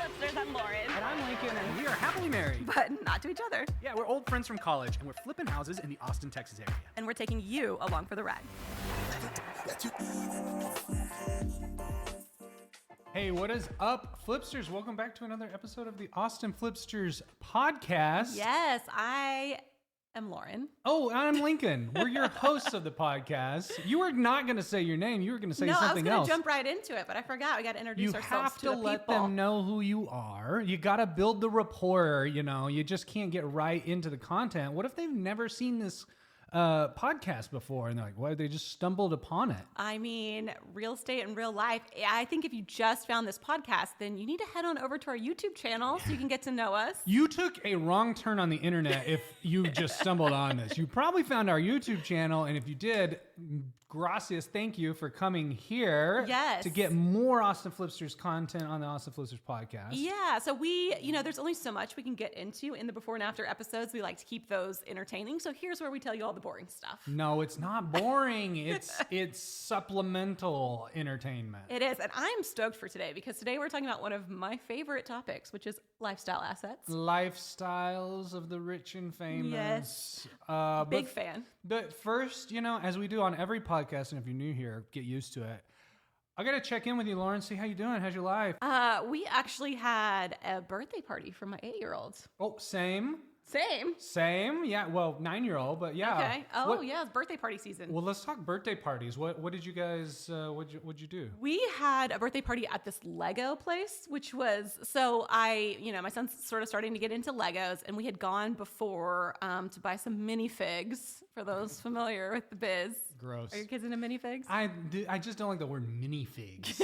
Flipsters, I'm Lauren. And I'm Lincoln, and we are happily married. But not to each other. Yeah, we're old friends from college, and we're flipping houses in the Austin, Texas area. And we're taking you along for the ride. Hey, what is up, Flipsters? Welcome back to another episode of the Austin Flipsters podcast. Yes, I am Lauren. Oh, I'm Lincoln. We're your hosts of the podcast. You were not going to say your name. You were going to say something else. No, I was going to jump right into it, but I forgot. We got to introduce ourselves to the people. You have to let them know who you are. You got to build the rapport, you know. You just can't get right into the content. What if they've never seen this podcast before and they're like, what, they just stumbled upon it? I mean, real estate and real life. I think if you just found this podcast, then you need to head on over to our YouTube channel so you can get to know us. You took a wrong turn on the internet if you just stumbled on this. You probably found our YouTube channel, and if you did, gracias, thank you for coming here to get more Austin Flipsters content on the Austin Flipsters podcast. Yeah, so there's only so much we can get into in the before and after episodes. We like to keep those entertaining. So here's where we tell you all the boring stuff. No, it's not boring. It's supplemental entertainment. It is, and I'm stoked for today because today we're talking about one of my favorite topics, which is lifestyle assets. Lifestyles of the rich and famous. Yes, big fan. But first, as we do on every podcast, and if you're new here, get used to it. I got to check in with you, Lauren, see how you doing. How's your life? We actually had a birthday party for my 8-year-old. Oh, same. Same? Yeah, well, 9-year-old, but yeah. Okay. Oh, yeah, it's birthday party season. Well, let's talk birthday parties. What did you guys, what'd you do? We had a birthday party at this Lego place, which was, my son's sort of starting to get into Legos, and we had gone before to buy some minifigs, for those familiar with the biz. Gross. Are your kids into minifigs? I just don't like the word minifigs.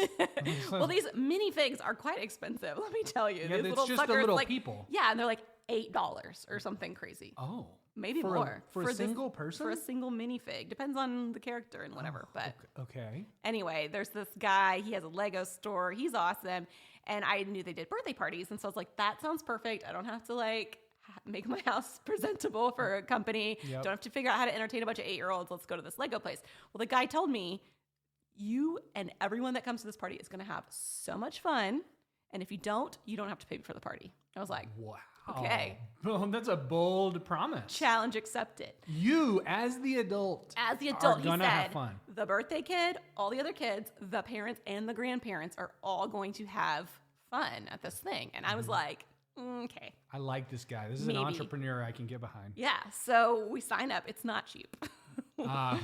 Well, these minifigs are quite expensive, let me tell you. Yeah, these it's little just suckers, the little people. Yeah, and they're like $8 or something crazy. Oh. Maybe more. For a single person? For a single minifig. Depends on the character and whatever. But okay. Anyway, there's this guy. He has a Lego store. He's awesome. And I knew they did birthday parties. And so I was like, that sounds perfect. I don't have to make my house presentable for a company. Yep. Don't have to figure out how to entertain a bunch of 8-year-olds. Let's go to this Lego place. Well, the guy told me, you and everyone that comes to this party is going to have so much fun. And if you don't have to pay for the party. I was like, wow. Okay. Well, that's a bold promise. Challenge accepted. You, as the adult, are gonna have fun. The birthday kid, all the other kids, the parents, and the grandparents are all going to have fun at this thing. And I was like, okay. I like this guy. This is Maybe. An entrepreneur I can get behind. Yeah. So we sign up. It's not cheap.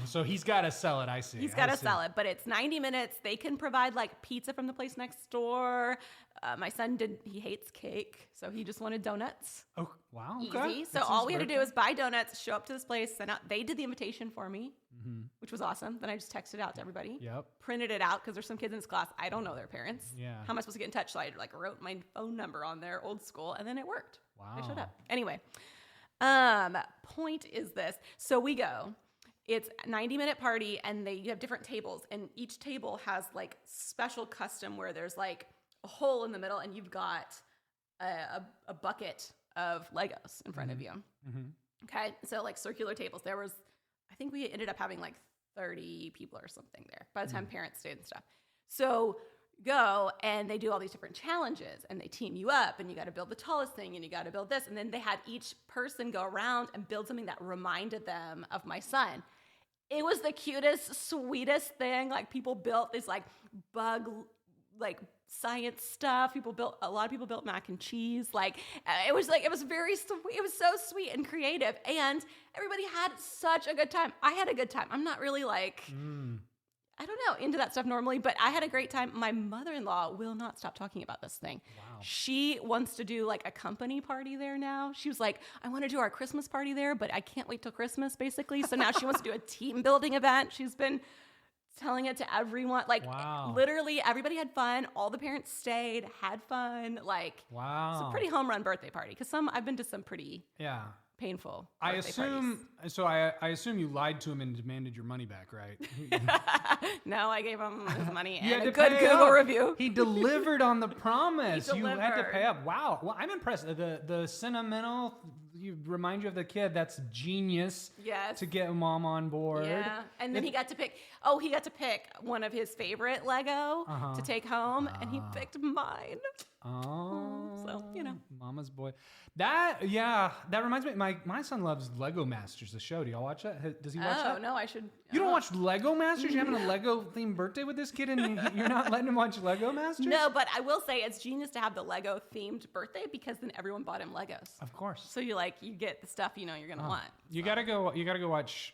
So he's got to sell it. I see. He's got to sell it, but it's 90 minutes. They can provide pizza from the place next door. My son he hates cake, so he just wanted donuts. Oh, wow. Okay. Easy. So all we had to do was buy donuts, show up to this place, send out. They did the invitation for me, which was awesome. Then I just texted it out to everybody. Yep. Printed it out because there's some kids in this class. I don't know their parents. Yeah. How am I supposed to get in touch? So I wrote my phone number on there, old school, and then it worked. Wow. I showed up. Anyway, point is this. So we go. It's a 90-minute party, and you have different tables, and each table has special custom where there's a hole in the middle, and you've got a bucket of Legos in front of you. Mm-hmm. Okay, so circular tables. I think we ended up having 30 people or something there by the time parents stayed and stuff. So go, and they do all these different challenges, and they team you up, and you got to build the tallest thing, and you got to build this, and then they had each person go around and build something that reminded them of my son. It was the cutest, sweetest thing. People built this bug, science stuff. A lot of people built mac and cheese. It was very sweet. It was so sweet and creative, and everybody had such a good time. I had a good time. I'm not really I don't know, into that stuff normally, but I had a great time. My mother-in-law will not stop talking about this thing. Wow. She wants to do a company party there now. She was like, I want to do our Christmas party there, but I can't wait till Christmas, basically. So now she wants to do a team building event. She's been telling it to everyone. Wow. Literally everybody had fun. All the parents stayed, had fun. Wow. It's a pretty home run birthday party. Because I've been to some pretty painful birthday parties. I assume you lied to him and demanded your money back, right? No, I gave him his money You and had a to good pay Google up. review. He delivered on the promise. He You had to delivered. pay up. Wow. Well, I'm impressed. The sentimental, you remind you of the kid. That's genius. Yes. To get mom on board. Yeah. And then he got to pick one of his favorite Lego to take home, and he picked mine. Oh. So, Mama's boy. That reminds me. My son loves Lego Masters, the show. Do y'all watch that? Does he watch that? Oh, no, I should. You don't watch Lego Masters? You're having a Lego themed birthday with this kid and you're not letting him watch Lego Masters? No, but I will say it's genius to have the Lego themed birthday because then everyone bought him Legos. Of course. So you get the stuff you're going to want. You gotta go watch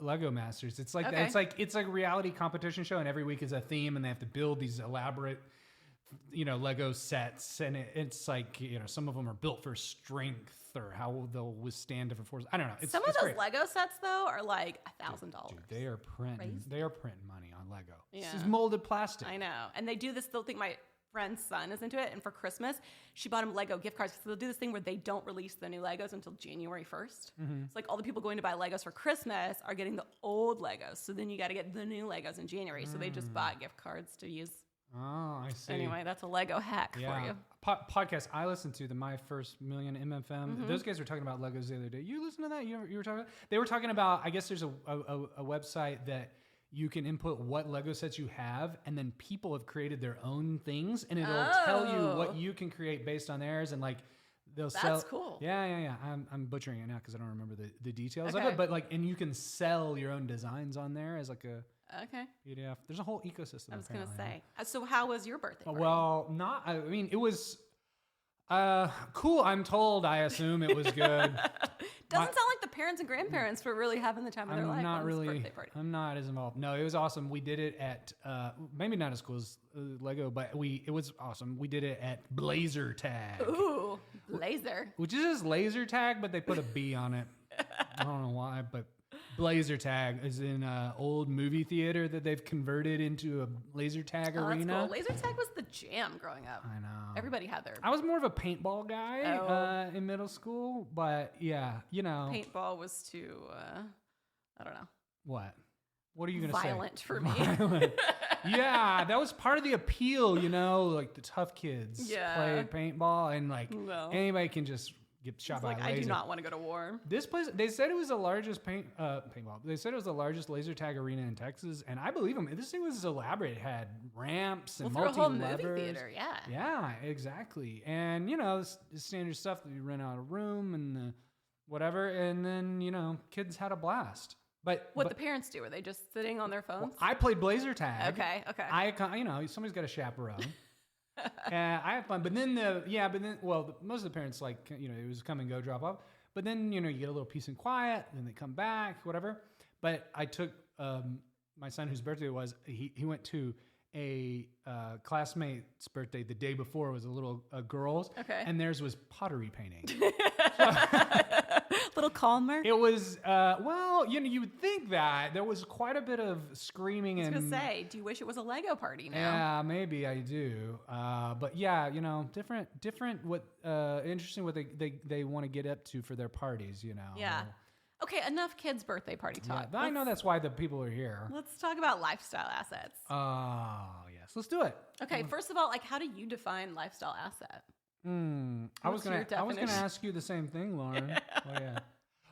Lego Masters. It's like Okay. it's like a reality competition show, and every week is a theme, and they have to build these elaborate, Lego sets, and it's like some of them are built for strength or how they'll withstand different forces. I don't know. Some of those Lego sets though are like $1,000. Dude, they are printing money on Lego. Yeah. This is molded plastic. I know, and they do this. They'll think my friend's son is into it, and for Christmas she bought him Lego gift cards. So they'll do this thing where they don't release the new Legos until January 1st. It's like all the people going to buy Legos for Christmas are getting the old Legos, so then you got to get the new Legos in January. So they just bought gift cards to use. Oh, I see. Anyway, that's a Lego hack for you. Podcast I listened to, the My First Million MFM. Those guys were talking about Legos the other day. You listen to that? You were talking about? They were talking about, I guess there's a website that you can input what Lego sets you have, and then people have created their own things, and it'll tell you what you can create based on theirs, and like they'll sell. That's cool. Yeah. I'm butchering it now because I don't remember the details of it, but like, and you can sell your own designs on there as like a PDF. There's a whole ecosystem. I was gonna say. So how was your birthday party? Well, it was cool. I'm told. I assume it was good. Doesn't sound like the parents and grandparents were really having the time of their life on this birthday party. I'm not as involved. No, it was awesome. We did it at maybe not as cool as Lego, but it was awesome. We did it at Blazer Tag. Ooh, laser. Which is just laser tag, but they put a B on it. I don't know why, but Blazer Tag is in an old movie theater that they've converted into a laser tag arena. That's cool. Laser tag was the jam growing up. I know. Everybody had their. I was more of a paintball guy in middle school, but yeah, Paintball was too, I don't know. What? What are you going to say? Violent for me. Yeah, that was part of the appeal, like the tough kids play paintball, and like anybody can just get shot by a laser. I do not want to go to war. This place, they said it was the largest paintball. They said it was the largest laser tag arena in Texas, and I believe them. This thing was elaborate. It had ramps and multi-levers. For a whole movie theater, yeah. Yeah, exactly. And, standard stuff that you rent out a room and whatever, and then, kids had a blast. But the parents do? Are they just sitting on their phones? Well, I played Blazer Tag. Okay. Somebody's got a chaperone. I had fun, but then most of the parents it was come and go, drop off. But then you get a little peace and quiet, and they come back, whatever. But I took my son, whose birthday it was. He went to a classmate's birthday the day before. It was a little girl's, and theirs was pottery painting. Little calmer. It was you would think that there was quite a bit of screaming. I was gonna say, do you wish it was a Lego party now? Yeah, maybe I do. But yeah, different. What interesting what they want to get up to for their parties. Yeah. Okay, enough kids' birthday party talk. Yeah, I know that's why the people are here. Let's talk about lifestyle assets. Oh, yes. Let's do it. Okay, first of all, how do you define lifestyle asset? I was gonna ask you the same thing, Lauren. Oh, yeah.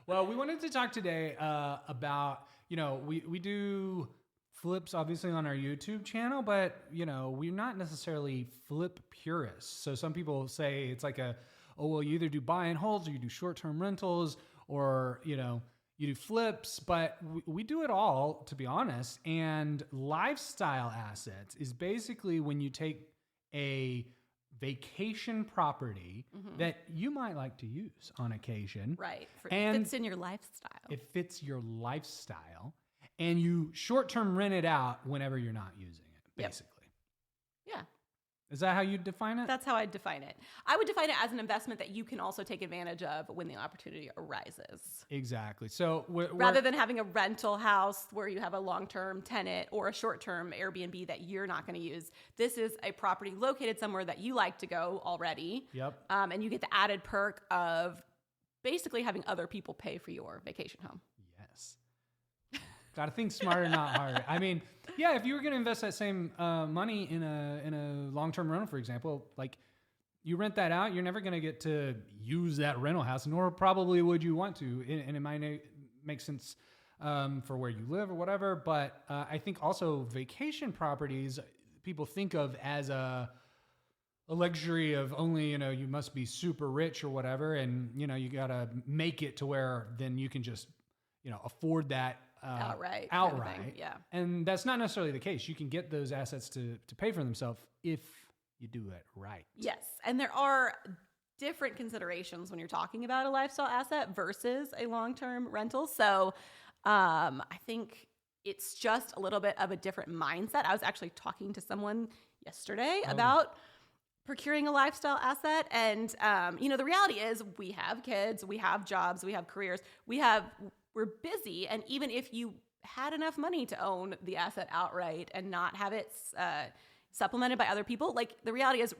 Well, we wanted to talk today about, we do flips obviously on our YouTube channel, but we're not necessarily flip purists. So some people say it's like you either do buy and holds or you do short-term rentals, or you do flips, but we do it all, to be honest. And lifestyle assets is basically when you take a vacation property that you might like to use on occasion. Right. It fits in your lifestyle. It fits your lifestyle, and you short-term rent it out whenever you're not using it, basically. Yeah. Is that how you define it? That's how I define it. I would define it as an investment that you can also take advantage of when the opportunity arises. Exactly. So rather than having a rental house where you have a long-term tenant or a short-term Airbnb that you're not going to use, this is a property located somewhere that you like to go already. Yep. And you get the added perk of basically having other people pay for your vacation home. Yes. Got to think smarter, not harder. I mean, yeah, if you were going to invest that same money in a long-term rental, for example, like you rent that out, you're never going to get to use that rental house, nor probably would you want to. And it might make sense for where you live or whatever. But I think also vacation properties people think of as a luxury of only, you must be super rich or whatever. And, you got to make it to where then you can just, afford that outright. Yeah. And that's not necessarily the case. You can get those assets to pay for themselves if you do it right. Yes. And there are different considerations when you're talking about a lifestyle asset versus a long-term rental. So I think it's just a little bit of a different mindset. I was actually talking to someone yesterday about procuring a lifestyle asset. And, the reality is we have kids, we have jobs, we have careers, we're busy. And even if you had enough money to own the asset outright and not have it supplemented by other people, like the reality is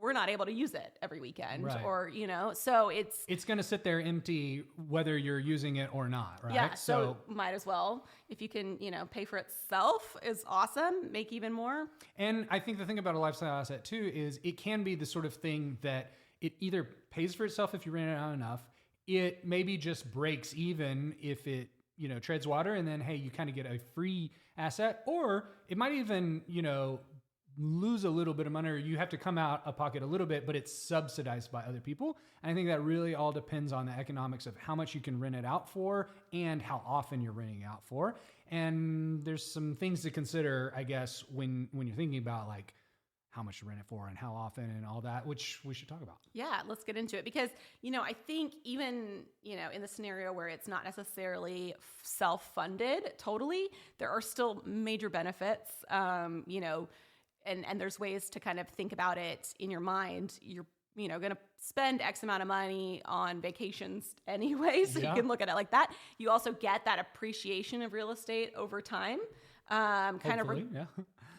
we're not able to use it every weekend or, so it's going to sit there empty whether you're using it or not. Right. Yeah. So might as well, if you can, pay for itself is awesome. Make even more. And I think the thing about a lifestyle asset too, is it can be the sort of thing that it either pays for itself if you rent it out enough. It maybe just breaks even if it, treads water, and then, hey, you kind of get a free asset, or it might even, lose a little bit of money, or you have to come out of pocket a little bit, but it's subsidized by other people. And I think that really all depends on the economics of how much you can rent it out for and how often you're renting out for. And there's some things to consider, I guess, when you're thinking about like how much to rent it for and how often and all that, which we should talk about. Yeah, let's get into it because, I think even, in the scenario where it's not necessarily self-funded totally, there are still major benefits, and there's ways to kind of think about it in your mind. You're, going to spend X amount of money on vacations anyway. So you can look at it like that. You also get that appreciation of real estate over time.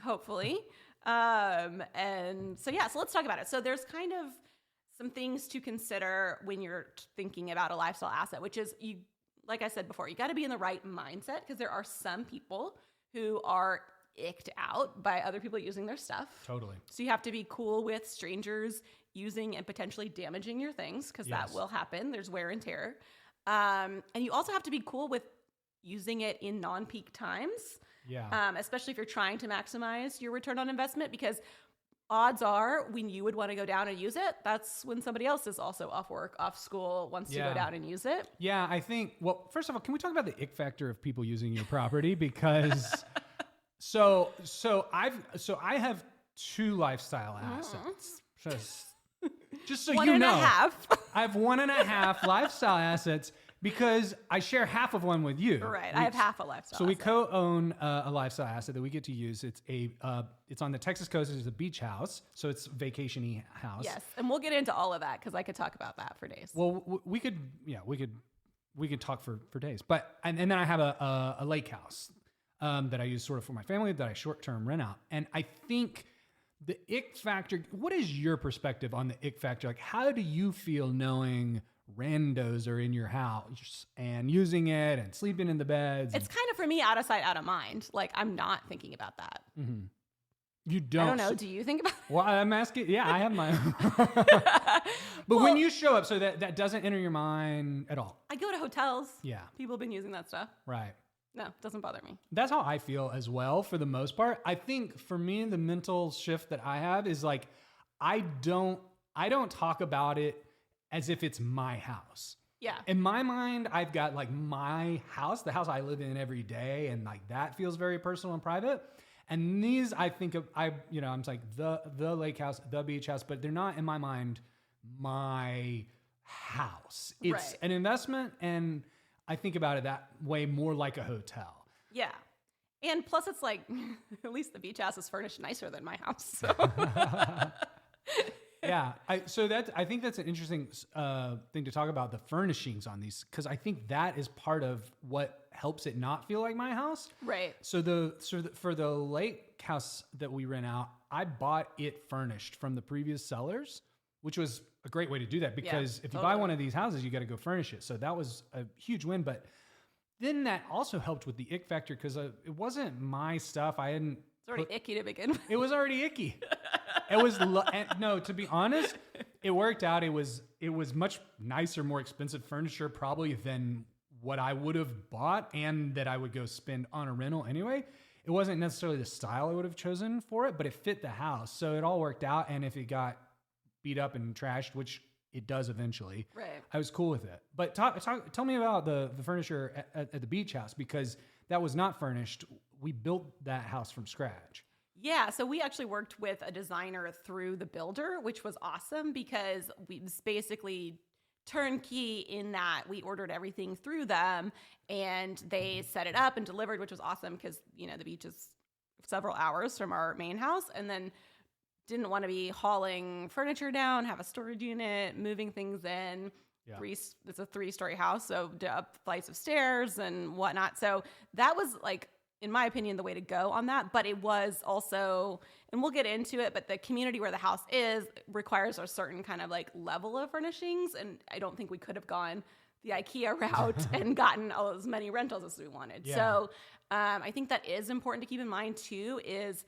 Hopefully. And so, so let's talk about it. So there's kind of some things to consider when you're thinking about a lifestyle asset, which is like I said before, you got to be in the right mindset because there are some people who are icked out by other people using their stuff. Totally. So you have to be cool with strangers using and potentially damaging your things because that will happen. There's wear and tear. And you also have to be cool with using it in non-peak times. Yeah. Especially if you're trying to maximize your return on investment, because odds are when you would want to go down and use it, that's when somebody else is also off work, off school, wants to go down and use it. Yeah, I think, well, first of all, can we talk about the ick factor of people using your property? Because so I have 2 lifestyle assets. Just so you know, I have 1.5 lifestyle assets because I share half of one with you. Right, I have half a lifestyle. So we co-own a lifestyle asset that we get to use. It's on the Texas coast. It's a beach house, so it's vacation-y house. Yes, and we'll get into all of that because I could talk about that for days. Well, we could talk for days. But and then I have a lake house that I use sort of for my family that I short-term rent out. And I think the ick factor, what is your perspective on the ick factor? Like, how do you feel knowing randos are in your house and using it and sleeping in the beds? It's kind of, for me, out of sight, out of mind. Like, I'm not thinking about that. Mm-hmm. You don't? I don't know. Do you think about it? Well, I'm asking. Yeah, I have my own. But when you show up, so that doesn't enter your mind at all? I go to hotels. Yeah. People have been using that stuff. Right. No, it doesn't bother me. That's how I feel as well, for the most part. I think for me, the mental shift that I have is like, I don't talk about it as if it's my house. Yeah. In my mind, I've got like my house, the house I live in every day, and like that feels very personal and private. And these, I think of, I'm like the lake house, the beach house, but they're not in my mind my house. It's an investment, and I think about it that way, more like a hotel. Yeah. And plus it's like, at least the beach house is furnished nicer than my house. So. Yeah. I think that's an interesting thing to talk about, the furnishings on these, because I think that is part of what helps it not feel like my house. Right. So for the lake house that we rent out, I bought it furnished from the previous sellers, which was a great way to do that, because if you buy one of these houses, you got to go furnish it. So that was a huge win. But then that also helped with the ick factor, because it wasn't my stuff. It's already icky to begin with. It was already icky. It was no, to be honest, it worked out. It was much nicer, more expensive furniture probably than what I would have bought and that I would go spend on a rental anyway. It wasn't necessarily the style I would have chosen for it, but it fit the house. So it all worked out. And if it got beat up and trashed, which it does eventually. Right. I was cool with it. But tell me about the furniture at the beach house, because that was not furnished. We built that house from scratch. Yeah, so we actually worked with a designer through the builder, which was awesome because we was basically turnkey in that we ordered everything through them and they set it up and delivered, which was awesome because, you know, the beach is several hours from our main house, and then didn't want to be hauling furniture down, have a storage unit, moving things in. Yeah. It's a 3-story house, so up flights of stairs and whatnot. So that was like, in my opinion, the way to go on that. But it was also, and we'll get into it, but the community where the house is requires a certain kind of like level of furnishings. And I don't think we could have gone the IKEA route and gotten as many rentals as we wanted. Yeah. So I think that is important to keep in mind too, is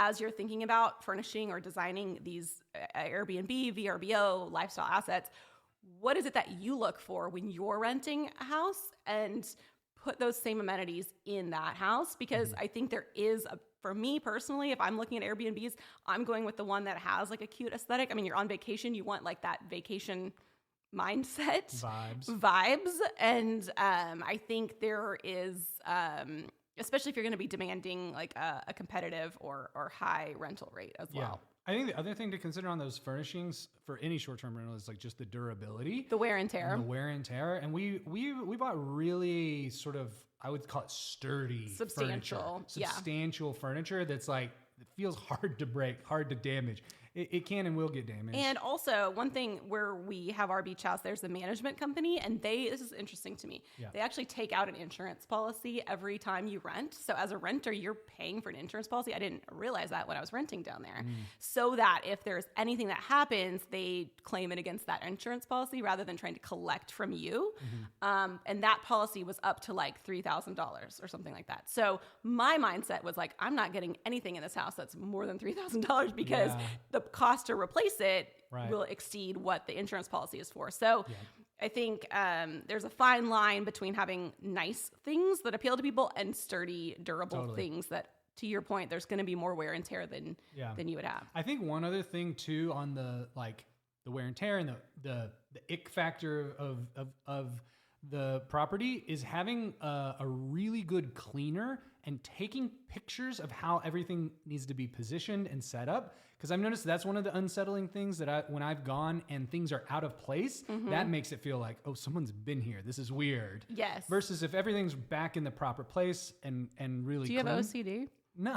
as you're thinking about furnishing or designing these Airbnb, VRBO, lifestyle assets, what is it that you look for when you're renting a house, and put those same amenities in that house? Because I think there is for me personally, if I'm looking at Airbnbs, I'm going with the one that has like a cute aesthetic. I mean, you're on vacation, you want like that vacation mindset vibes. And I think there is, especially if you're going to be demanding like a competitive or high rental rate as well. I think the other thing to consider on those furnishings for any short-term rental is like just the durability, the wear and tear. And we bought really sort of, I would call it sturdy, substantial furniture that's like, it feels hard to break, hard to damage. It can and will get damaged. And also, one thing where we have our beach house, there's a management company, and this is interesting to me. Yeah. They actually take out an insurance policy every time you rent. So as a renter, you're paying for an insurance policy. I didn't realize that when I was renting down there. So that if there's anything that happens, they claim it against that insurance policy rather than trying to collect from you. And that policy was up to like $3,000 or something like that. So my mindset was like, I'm not getting anything in this house that's more than $3,000 because the cost to replace it will exceed what the insurance policy is for. So I think there's a fine line between having nice things that appeal to people and sturdy, durable things that, to your point, there's going to be more wear and tear than you would have. I think one other thing too on the wear and tear and the ick factor of the property is having a really good cleaner and taking pictures of how everything needs to be positioned and set up. Because I've noticed that's one of the unsettling things that when I've gone and things are out of place, that makes it feel like, oh, someone's been here. This is weird. Yes. Versus if everything's back in the proper place and really Do you have OCD? No.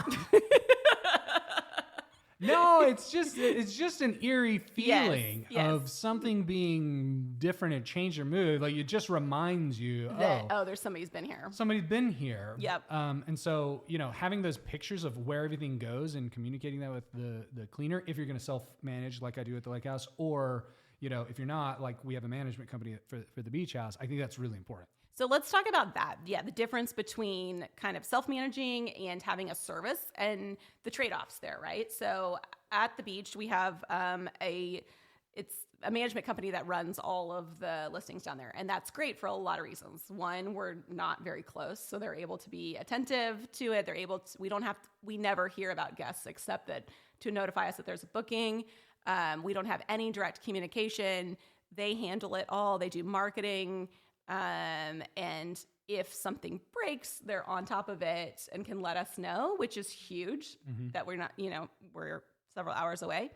No, it's just an eerie feeling of something being different and change your mood. Like it just reminds you, there's somebody's been here. Somebody's been here. Yep. And so, having those pictures of where everything goes and communicating that with the cleaner, if you're going to self-manage like I do at the lake house, or, if you're not, like we have a management company for the beach house, I think that's really important. So let's talk about that. Yeah, the difference between kind of self-managing and having a service and the trade-offs there, right? So at the beach, we have it's a management company that runs all of the listings down there. And that's great for a lot of reasons. One, we're not very close, so they're able to be attentive to it. They're able to, we never hear about guests except that to notify us that there's a booking. We don't have any direct communication. They handle it all. They do marketing. And if something breaks, they're on top of it and can let us know, which is huge that we're not, we're several hours away.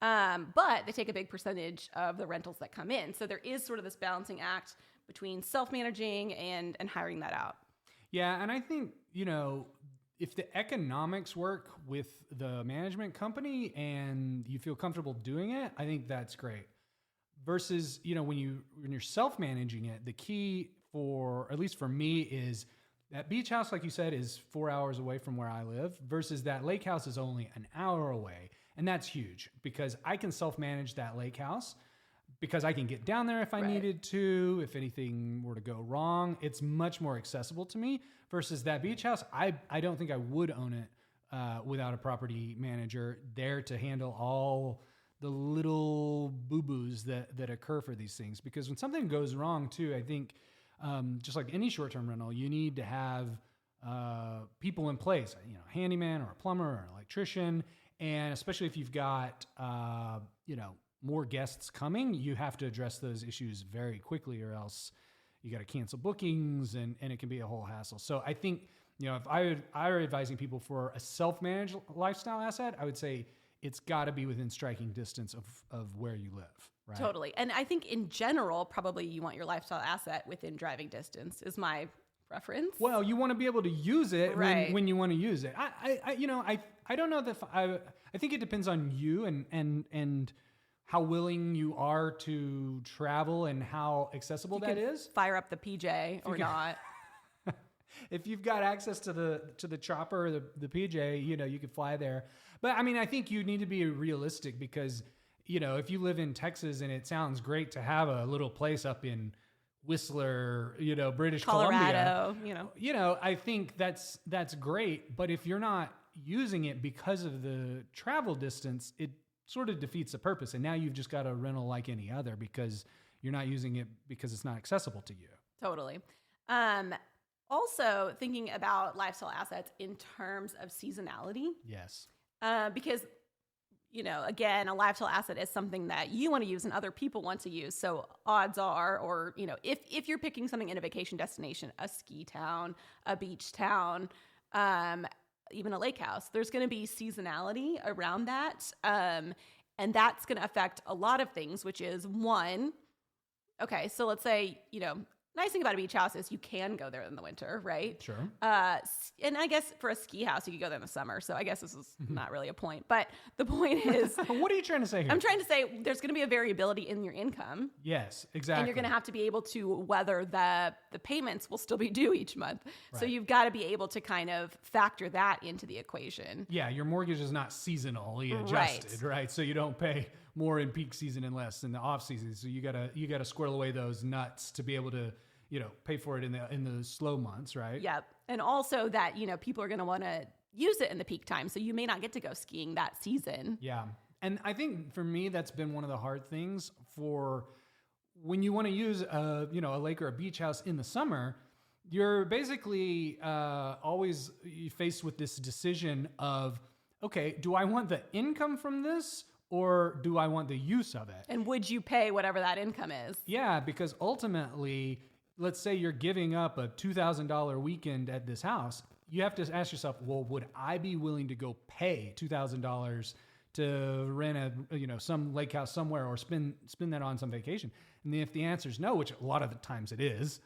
But they take a big percentage of the rentals that come in. So there is sort of this balancing act between self-managing and hiring that out. Yeah. And I think, if the economics work with the management company and you feel comfortable doing it, I think that's great. Versus, when you're self-managing it, the key at least for me, is that beach house, like you said, is 4 hours away from where I live versus that lake house is only an hour away. And that's huge because I can self-manage that lake house because I can get down there if I needed to. If anything were to go wrong, it's much more accessible to me versus that beach house. I don't think I would own it without a property manager there to handle all the little boo-boos that occur for these things. Because when something goes wrong too, I think just like any short-term rental, you need to have people in place, a handyman or a plumber or an electrician. And especially if you've got, more guests coming, you have to address those issues very quickly, or else you got to cancel bookings, and it can be a whole hassle. So I think, if I were advising people for a self-managed lifestyle asset, I would say it's got to be within striking distance of where you live. Right? Totally. And I think in general, probably you want your lifestyle asset within driving distance is my preference. Well, you want to be able to use it when you want to use it. I don't know that I think it depends on you and how willing you are to travel and how accessible that is. Fire up the PJ or not. If you've got access to the chopper or the PJ, you could fly there. But I mean, I think you need to be realistic because, if you live in Texas and it sounds great to have a little place up in Whistler, British Colorado, Columbia, I think that's great. But if you're not using it because of the travel distance, it sort of defeats the purpose. And now you've just got a rental like any other because you're not using it because it's not accessible to you. Totally. Also thinking about lifestyle assets in terms of seasonality. Yes. Because, again, a lifestyle asset is something that you want to use and other people want to use. So odds are, or, if you're picking something in a vacation destination, a ski town, a beach town, even a lake house, there's going to be seasonality around that. And that's going to affect a lot of things, which is one, okay, so let's say, nice thing about a beach house is you can go there in the winter, right? Sure. And I guess for a ski house, you could go there in the summer. So I guess this is not really a point. But the point is... What are you trying to say here? I'm trying to say there's going to be a variability in your income. Yes, exactly. And you're going to have to be able to weather the payments will still be due each month. Right. So you've got to be able to kind of factor that into the equation. Yeah, your mortgage is not seasonally adjusted, right? So you don't pay more in peak season and less in the off season. So you gotta squirrel away those nuts to be able to pay for it in the slow months, right? Yep. And also that people are going to want to use it in the peak time, so you may not get to go skiing that season. Yeah, and I think for me that's been one of the hard things for when you want to use a lake or a beach house in the summer. You're basically always faced with this decision of, okay, do I want the income from this? Or do I want the use of it? And would you pay whatever that income is? Yeah, because ultimately, let's say you're giving up a $2,000 weekend at this house. You have to ask yourself, well, would I be willing to go pay $2,000 to rent some lake house somewhere or spend that on some vacation? And then if the answer is no, which a lot of the times it is,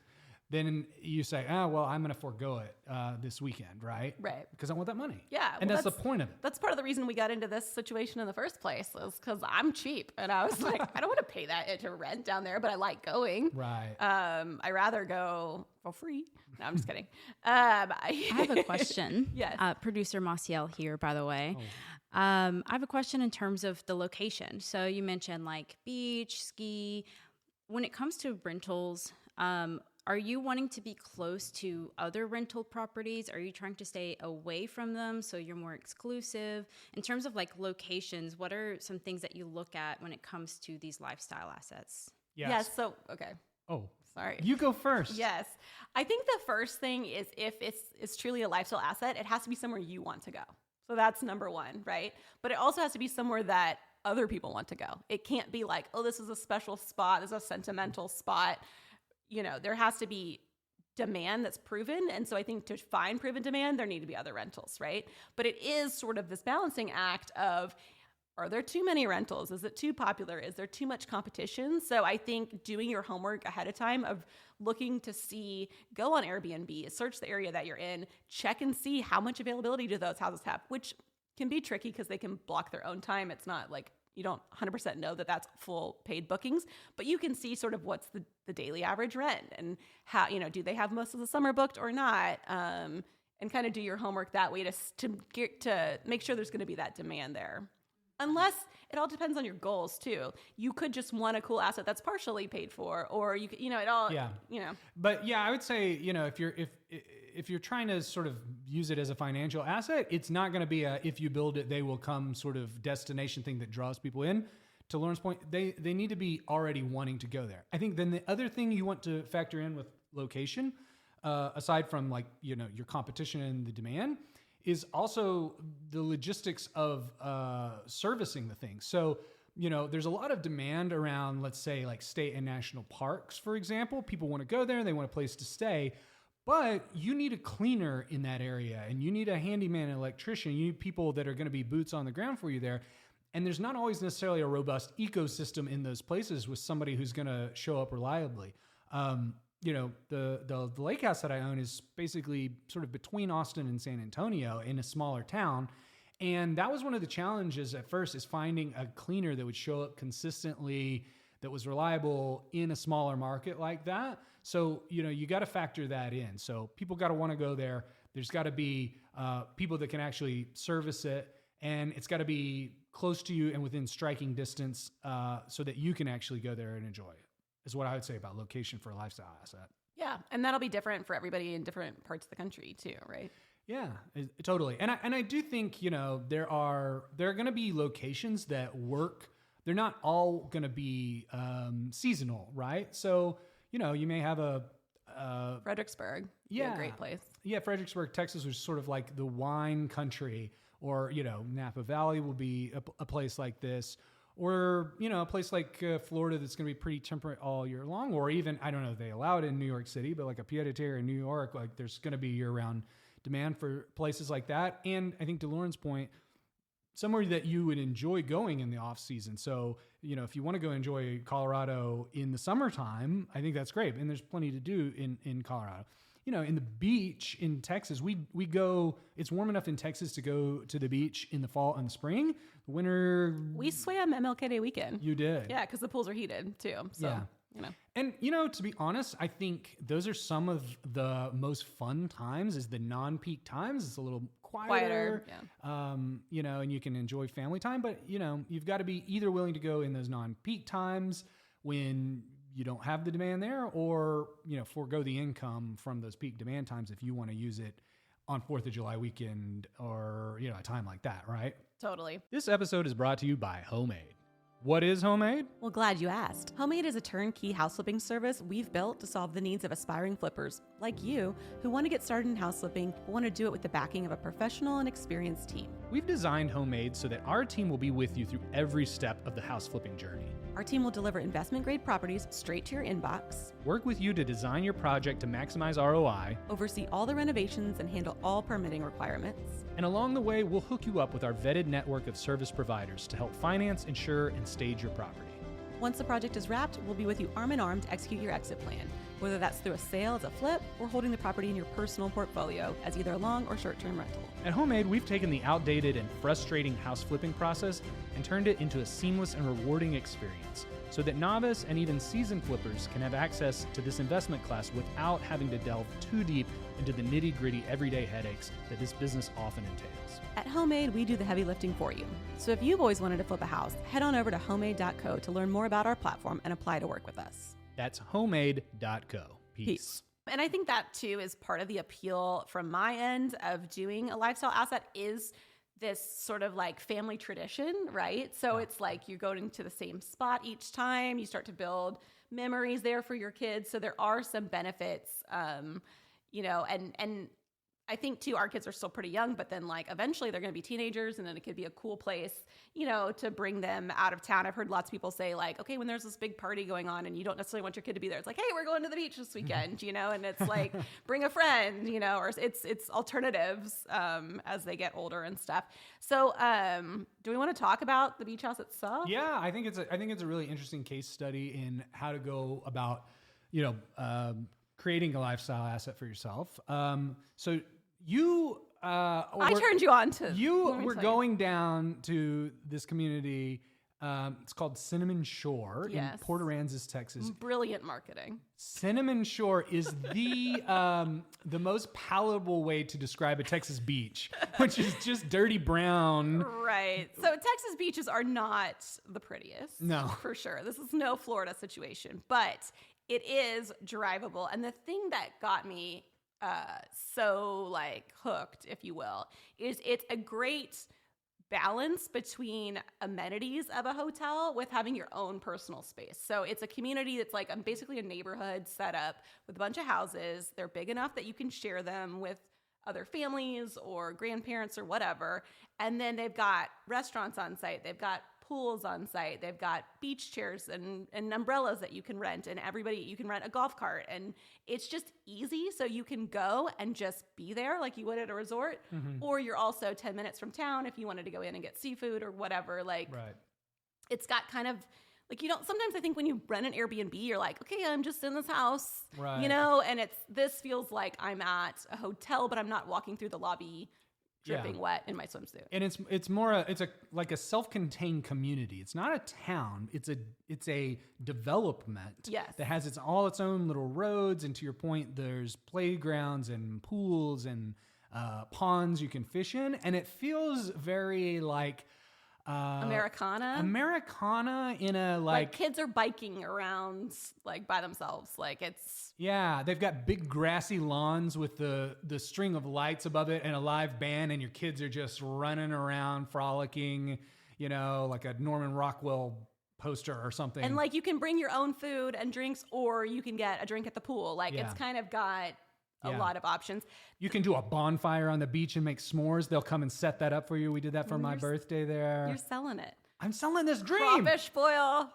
then you say, well, I'm going to forego it this weekend, right? Right. Because I want that money. Yeah. And that's the point of it. That's part of the reason we got into this situation in the first place is because I'm cheap. And I was like, I don't want to pay that to rent down there, but I like going. Right. I rather go for free. No, I'm just kidding. I have a question. Yes. Producer Massiel here, by the way. I have a question in terms of the location. So you mentioned like beach, ski. When it comes to rentals, are you wanting to be close to other rental properties? Are you trying to stay away from them so you're more exclusive? In terms of like locations, what are some things that you look at when it comes to these lifestyle assets? Yes. So, okay. Oh, sorry. You go first. Yes. I think the first thing is if it's truly a lifestyle asset, it has to be somewhere you want to go. So that's number one, right? But it also has to be somewhere that other people want to go. It can't be like, oh, this is a special spot. This is a sentimental spot. There has to be demand that's proven. And so I think to find proven demand, there need to be other rentals, right? But it is sort of this balancing act of, are there too many rentals? Is it too popular? Is there too much competition? So I think doing your homework ahead of time of looking to see, go on Airbnb, search the area that you're in, check and see how much availability do those houses have, which can be tricky because they can block their own time. It's not like you don't 100% know that that's full paid bookings, but you can see sort of what's the daily average rent and how, do they have most of the summer booked or not? And kind of do your homework that way to make sure there's going to be that demand there. Unless it all depends on your goals too. You could just want a cool asset that's partially paid for, or you it all, But yeah, I would say, if you're trying to sort of use it as a financial asset, it's not going to be if you build it, they will come sort of destination thing that draws people in. To Lauren's point, they need to be already wanting to go there. I think then the other thing you want to factor in with location, aside from like, your competition and the demand, is also the logistics of servicing the thing. So, there's a lot of demand around, let's say, like state and national parks, for example. People want to go there, they want a place to stay, but you need a cleaner in that area, and you need a handyman, an electrician. You need people that are going to be boots on the ground for you there. And there's not always necessarily a robust ecosystem in those places with somebody who's going to show up reliably. The lake house that I own is basically sort of between Austin and San Antonio in a smaller town. And that was one of the challenges at first, is finding a cleaner that would show up consistently, that was reliable in a smaller market like that. So, you got to factor that in. So people got to want to go there. There's got to be people that can actually service it, and it's got to be close to you and within striking distance so that you can actually go there and enjoy it, is what I would say about location for a lifestyle asset. Yeah, and that'll be different for everybody in different parts of the country too, right? Yeah, totally. And I do think, there are going to be locations that work. They're not all going to be seasonal, right? So, you may have a Fredericksburg. Yeah, a great place. Yeah, Fredericksburg, Texas, was sort of like the wine country, or Napa Valley will be a place like this, or a place like Florida that's going to be pretty temperate all year long, or even, I don't know if they allow it in New York City, but like a pied-à-terre in New York, like there's going to be year-round demand for places like that. And I think to Lauren's point, somewhere that you would enjoy going in the off season. So, if you want to go enjoy Colorado in the summertime, I think that's great. And there's plenty to do in Colorado. In the beach in Texas, we go, it's warm enough in Texas to go to the beach in the fall and the spring. Winter. We swam MLK Day weekend. You did. Yeah, because the pools are heated too. So, yeah. And, to be honest, I think those are some of the most fun times, is the non-peak times. It's a little quieter. Yeah. And you can enjoy family time, but, you've got to be either willing to go in those non-peak times when you don't have the demand there, or, forego the income from those peak demand times if you want to use it on 4th of July weekend or, a time like that, right? Totally. This episode is brought to you by Homemade. What is Homemade? Well, glad you asked. Homemade is a turnkey house flipping service we've built to solve the needs of aspiring flippers like you who want to get started in house flipping but want to do it with the backing of a professional and experienced team. We've designed Homemade so that our team will be with you through every step of the house flipping journey. Our team will deliver investment-grade properties straight to your inbox, work with you to design your project to maximize ROI, oversee all the renovations and handle all permitting requirements. And along the way, we'll hook you up with our vetted network of service providers to help finance, insure, and stage your property. Once the project is wrapped, we'll be with you arm in arm to execute your exit plan, whether that's through a sale as a flip or holding the property in your personal portfolio as either a long or short-term rental. At Homemade, we've taken the outdated and frustrating house flipping process and turned it into a seamless and rewarding experience, so that novice and even seasoned flippers can have access to this investment class without having to delve too deep into the nitty-gritty everyday headaches that this business often entails. At Homemade, we do the heavy lifting for you. So if you've always wanted to flip a house, head on over to homemade.co to learn more about our platform and apply to work with us. That's homemade.co. Peace. And I think that too is part of the appeal from my end of doing a lifestyle asset, is this sort of like family tradition, right? So it's like you're going to the same spot each time. You start to build memories there for your kids. So there are some benefits, and I think too, our kids are still pretty young, but then like eventually they're going to be teenagers, and then it could be a cool place, to bring them out of town. I've heard lots of people say like, okay, when there's this big party going on and you don't necessarily want your kid to be there, it's like, hey, we're going to the beach this weekend, and it's like, bring a friend, or it's alternatives as they get older and stuff. So do we want to talk about the beach house itself? Yeah, I think it's a really interesting case study in how to go about, creating a lifestyle asset for yourself. So you, I turned you on to. You were going down to this community. It's called Cinnamon Shore in Port Aransas, Texas. Brilliant marketing. Cinnamon Shore is the most palatable way to describe a Texas beach, which is just dirty brown. Right. So Texas beaches are not the prettiest. No, for sure. This is no Florida situation, but it is drivable. And the thing that got me so like hooked, if you will, is it's a great balance between amenities of a hotel with having your own personal space. So it's a community that's like basically a neighborhood set up with a bunch of houses. They're big enough that you can share them with other families or grandparents or whatever. And then they've got restaurants on site. They've got pools on site. They've got beach chairs and umbrellas that you can rent, and you can rent a golf cart, and it's just easy. So you can go and just be there like you would at a resort, or you're also 10 minutes from town if you wanted to go in and get seafood or whatever. Like, it's got kind of like, sometimes I think when you rent an Airbnb, you're like, okay, I'm just in this house, and this feels like I'm at a hotel, but I'm not walking through the lobby dripping wet in my swimsuit. And it's more like a self-contained community. It's not a town. It's a development that has its own little roads. And to your point, there's playgrounds and pools and ponds you can fish in, and it feels very like Americana in a like kids are biking around like by themselves. Like they've got big grassy lawns with the string of lights above it and a live band, and your kids are just running around frolicking, like a Norman Rockwell poster or something. And like you can bring your own food and drinks, or you can get a drink at the pool. Like it's kind of got a lot of options. You can do a bonfire on the beach and make s'mores. They'll come and set that up for you. We did that for my birthday there. You're selling it. I'm selling this dream. Crawfish boil.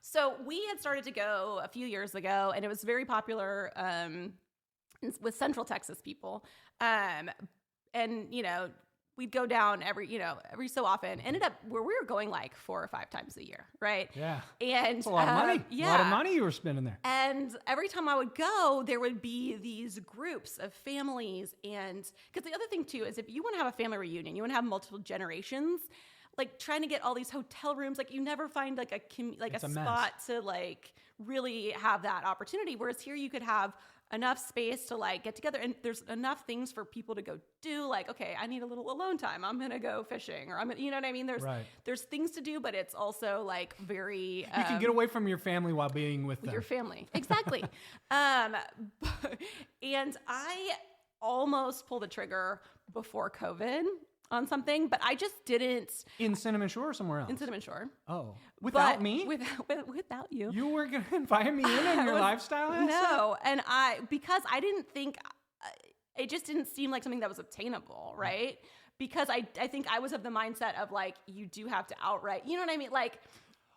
So we had started to go a few years ago, and it was very popular with Central Texas people. And we'd go down every so often. Ended up where we were going like 4 or 5 times a year, right? Yeah. And that's a lot of money. Yeah. A lot of money you were spending there. And every time I would go, there would be these groups of families. And because the other thing too is if you want to have a family reunion, you want to have multiple generations, like trying to get all these hotel rooms, like you never find like a spot to like really have that opportunity. Whereas here you could have enough space to like get together, and there's enough things for people to go do. Like, okay, I need a little alone time. I'm gonna go fishing, or you know what I mean? There's things to do, but it's also like very you can get away from your family while being with them. Your family, exactly. And I almost pulled the trigger before COVID on something, but I just didn't. In Cinnamon Shore or somewhere else? In Cinnamon Shore. Oh. Without me? Without you. You were going to invite me in your lifestyle asset? No. And because I didn't think, it just didn't seem like something that was obtainable, right? Because I think I was of the mindset of like, you do have to outright, you know what I mean? Like,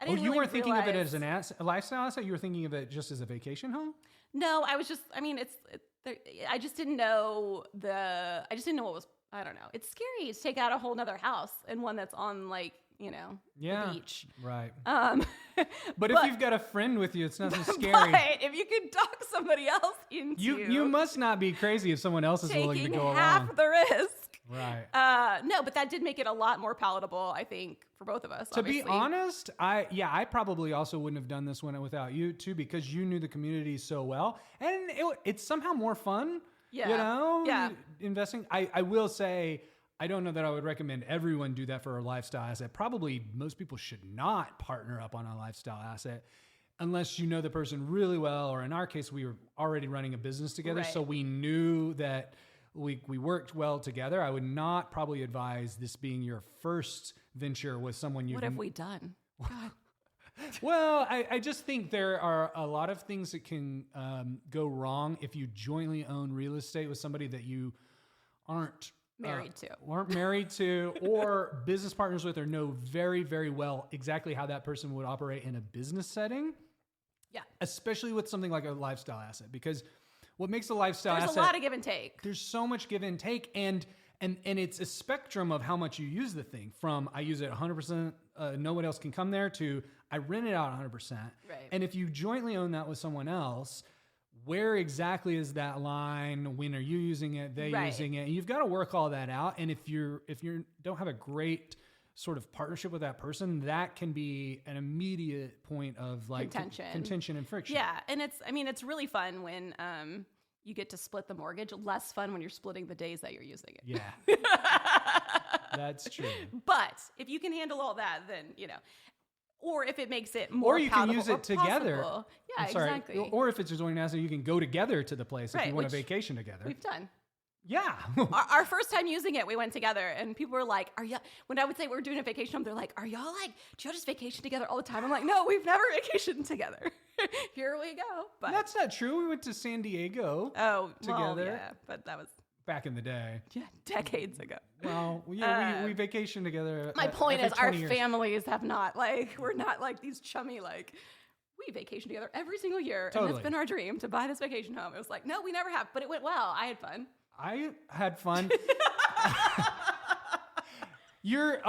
I didn't you weren't thinking of it as a lifestyle asset? You were thinking of it just as a vacation home? No, I was just, I just didn't know what was, I don't know. It's scary to take out a whole nother house and one that's on like, the beach. Right. But if you've got a friend with you, it's nothing scary. But if you can talk somebody else into you must not be crazy if someone else is willing to go along. Half the risk. Right. No, but that did make it a lot more palatable, I think, for both of us. To be honest, I probably also wouldn't have done this one without you too, because you knew the community so well, and it's somehow more fun. Investing. I will say, I don't know that I would recommend everyone do that for a lifestyle asset. Probably most people should not partner up on a lifestyle asset unless you know the person really well, or in our case, we were already running a business together. So we knew that we worked well together. I would not probably advise this being your first venture with someone you. What have we done? God. Well, I just think there are a lot of things that can go wrong if you jointly own real estate with somebody that you aren't married to, or business partners with, or know very, very well exactly how that person would operate in a business setting. Yeah. Especially with something like a lifestyle asset, because what makes a lifestyle asset... There's a lot of give and take. There's so much give and take, and it's a spectrum of how much you use the thing, from I use it 100%, no one else can come there, to I rent it out 100%. Right. And if you jointly own that with someone else, where exactly is that line? When are you using it? They using it? And you've got to work all that out. And if you don't have a great sort of partnership with that person, that can be an immediate point of like contention and friction. Yeah, and it's really fun when you get to split the mortgage. Less fun when you're splitting the days that you're using it. Yeah. That's true. But if you can handle all that, then, or if it makes it more, or you can use it together. Yeah, exactly. Or if it's a joint asset, you can go together to the place if you want a vacation together. We've done. Yeah. our first time using it, we went together, and people were like, when I would say we're doing a vacation home, they're like, do y'all just vacation together all the time? I'm like, no, we've never vacationed together. Here we go. But that's not true. We went to San Diego. together. Well, yeah, but that was back in the day. Yeah, decades ago. Well, yeah, we vacationed together. My point is, our years. families have not we're not like these chummy we vacation together every single year, Totally. and it's been our dream to buy this vacation home. It was like, no, we never have, but it went well. I had fun. I had fun. Your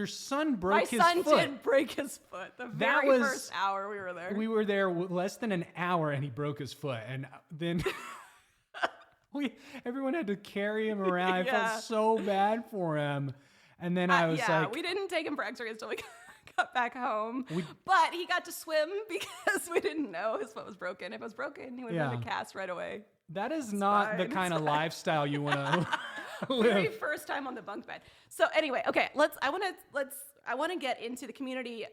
son broke his foot. My son did break his foot the very first hour we were there. We were there less than an hour, and he broke his foot, and then everyone had to carry him around. I felt so bad for him, and then I was like, we didn't take him for X-rays until we got back home, but he got to swim because we didn't know his foot was broken. If it was broken, he would have been a cast right away. That is not the kind of lifestyle you want to live. Very first time on the bunk bed. So anyway, okay, I want to get into the community,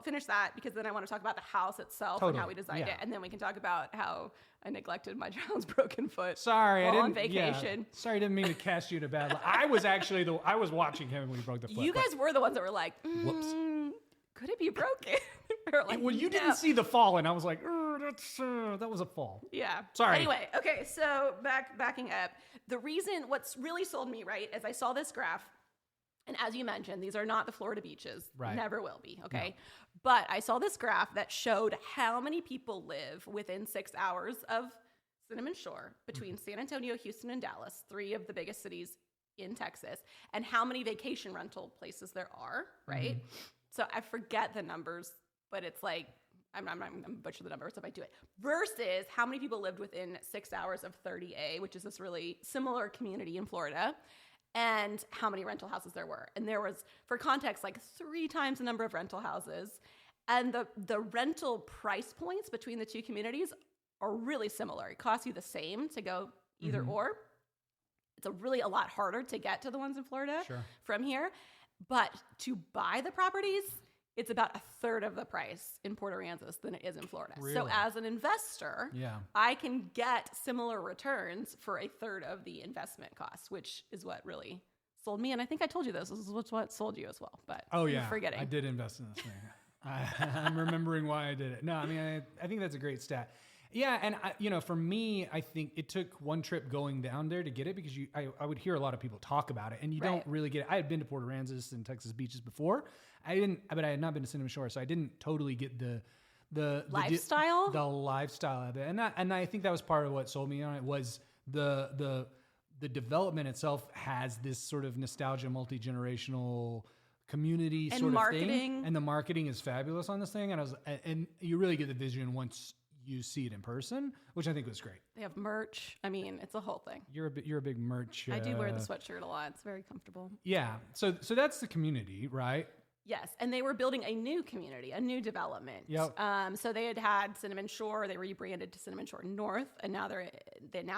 finish that, because then I want to talk about the house itself and how we designed it, and then we can talk about how I neglected my child's broken foot. Sorry, while I didn't. on vacation. Yeah, sorry, I didn't mean to cast you to bad luck. I was actually I was watching him when he broke the foot. You guys were the ones that were like, whoops. Could it be broken? Like, well, you didn't see the fall, and I was like, that was a fall. Yeah. Sorry. Anyway, okay, so backing up. What's really sold me, right, is I saw this graph, and as you mentioned, these are not the Florida beaches. Right. Never will be, okay? No. But I saw this graph that showed how many people live within 6 hours of Cinnamon Shore between San Antonio, Houston, and Dallas, 3 of the biggest cities in Texas, and how many vacation rental places there are, right? Mm-hmm. So I forget the numbers, but it's like, I'm going to butcher the numbers if I do it, versus how many people lived within 6 hours of 30A, which is this really similar community in Florida, and how many rental houses there were. And there was, for context, like 3 times the number of rental houses, and the rental price points between the two communities are really similar. It costs you the same to go either or. It's a lot harder to get to the ones in Florida from here. But to buy the properties, it's about 1/3 of the price in Port Aransas than it is in Florida. Really? So as an investor, I can get similar returns for 1/3 of the investment costs, which is what really sold me. And I think I told you this. This is what sold you as well. But you're forgetting. I did invest in this thing. I'm remembering why I did it. No, I mean, I think that's a great stat. Yeah, and for me, I think it took one trip going down there to get it, because I would hear a lot of people talk about it, and you don't really get it. I had been to Port Aransas and Texas beaches before. But I had not been to Cinnamon Shore, so I didn't totally get the lifestyle, the lifestyle of it, and I think that was part of what sold me on it, was the development itself has this sort of nostalgia, multi-generational community and sort of thing, and the marketing is fabulous on this thing, and you really get the vision once you see it in person, which I think was great. They have merch. I mean, it's a whole thing. You're a big merch. I do wear the sweatshirt a lot. It's very comfortable. Yeah. So that's the community, right? Yes, and they were building a new community, a new development. Yep. So they had Cinnamon Shore. They rebranded to Cinnamon Shore North, and now